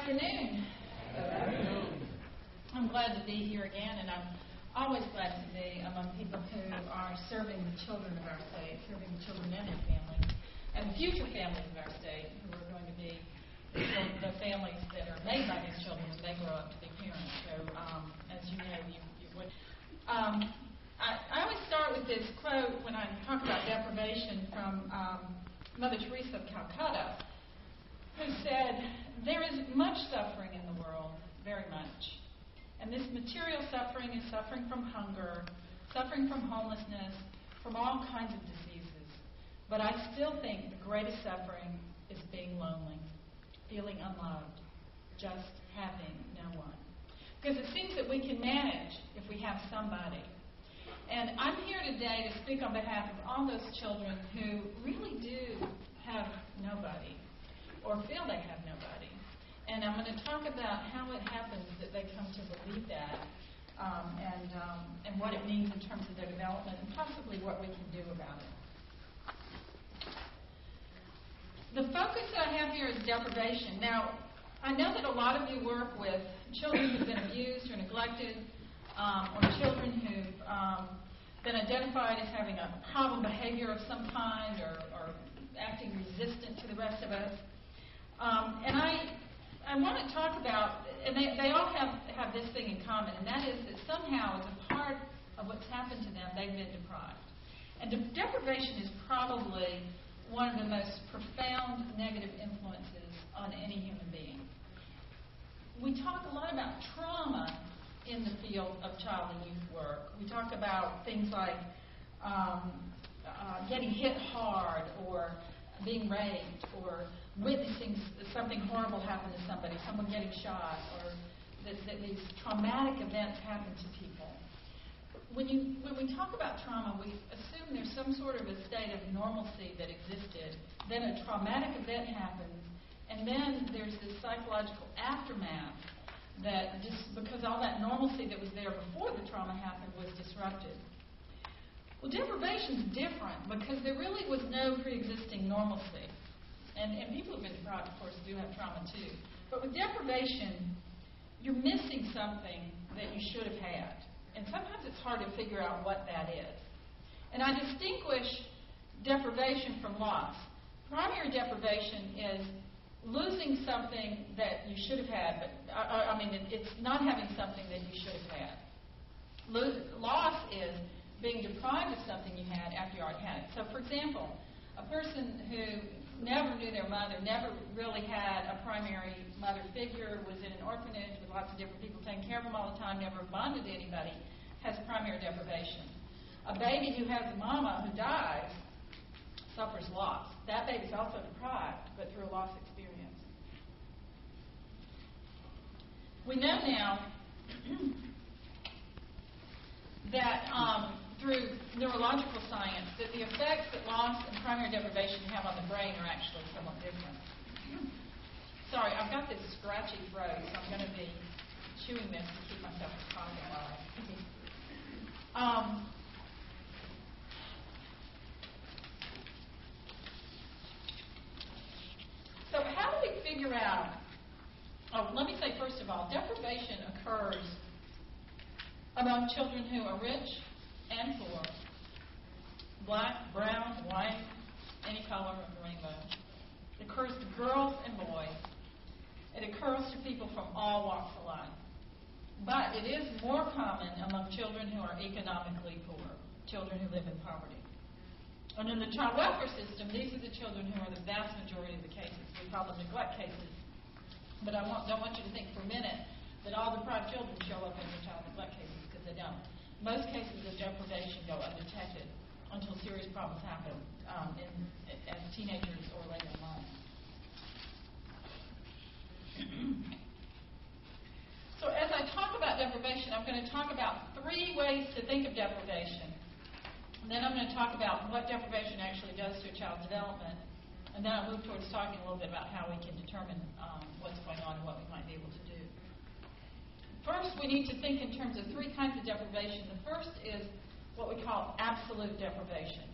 afternoon. I'm glad to be here again, and I'm always glad to be among people who are serving the children of our state, serving the children and their families, and the future families of our state, who are going to be the families that are made by these children when they grow up to be parents. So, as you know, you would. I always start with this quote when I talk about deprivation from Mother Teresa of Calcutta, who said, "There is much suffering in the world, very much. And this material suffering is suffering from hunger, suffering from homelessness, from all kinds of diseases. But I still think the greatest suffering is being lonely, feeling unloved, just having no one." Because it seems that we can manage if we have somebody. And I'm here today to speak on behalf of all those children who really do have nobody, or feel they have nobody. And I'm going to talk about how it happens that they come to believe that, and what it means in terms of their development, and possibly what we can do about it. The focus that I have here is deprivation. Now, I know that a lot of you work with children who've been abused or neglected, or children who've been identified as having a problem behavior of some kind, or acting resistant to the rest of us. And I want to talk about, and they all have this thing in common, and that is that somehow, as a part of what's happened to them, they've been deprived. And deprivation is probably one of the most profound negative influences on any human being. We talk a lot about trauma in the field of child and youth work. We talk about things like getting hit hard, or being raped, or witnessing something horrible happen to somebody, someone getting shot, or that these traumatic events happen to people. When we talk about trauma, we assume there's some sort of a state of normalcy that existed. Then a traumatic event happens, and then there's this psychological aftermath that just because all that normalcy that was there before the trauma happened was disrupted. Well, deprivation is different because there really was no pre-existing normalcy. And people who've been deprived, of course, do have trauma too. But with deprivation, you're missing something that you should have had. And sometimes it's hard to figure out what that is. And I distinguish deprivation from loss. Primary deprivation is losing something that you should have had, but it's not having something that you should have had. Loss is being deprived of something you had after you already had it. So, for example, a person who never knew their mother, never really had a primary mother figure, was in an orphanage with lots of different people taking care of them all the time, never bonded to anybody, has primary deprivation. A baby who has a mama who dies suffers loss. That baby's also deprived, but through a loss experience. We know now that through neurological science that the effects that loss and primary deprivation have on the brain are actually somewhat different. Sorry, I've got this scratchy throat, so I'm going to be chewing this to keep myself from talking while I speak. So how do we figure out, let me say first of all, deprivation occurs among children who are rich and poor, black, brown, white, any color of the rainbow. It occurs to girls and boys. It occurs to people from all walks of life. But it is more common among children who are economically poor, children who live in poverty. And in the child welfare system, these are the children who are the vast majority of the cases. We call them neglect cases. But I don't want you to think for a minute that all deprived children show up in the child neglect cases, because they don't. Most cases of deprivation go undetected until serious problems happen as teenagers or later in life. So as I talk about deprivation, I'm going to talk about 3 ways to think of deprivation. And then I'm going to talk about what deprivation actually does to a child's development. And then I'll move towards talking a little bit about how we can determine what's going on and what we might be able to do. First, we need to think in terms of 3 kinds of deprivation. The first is what we call absolute deprivation.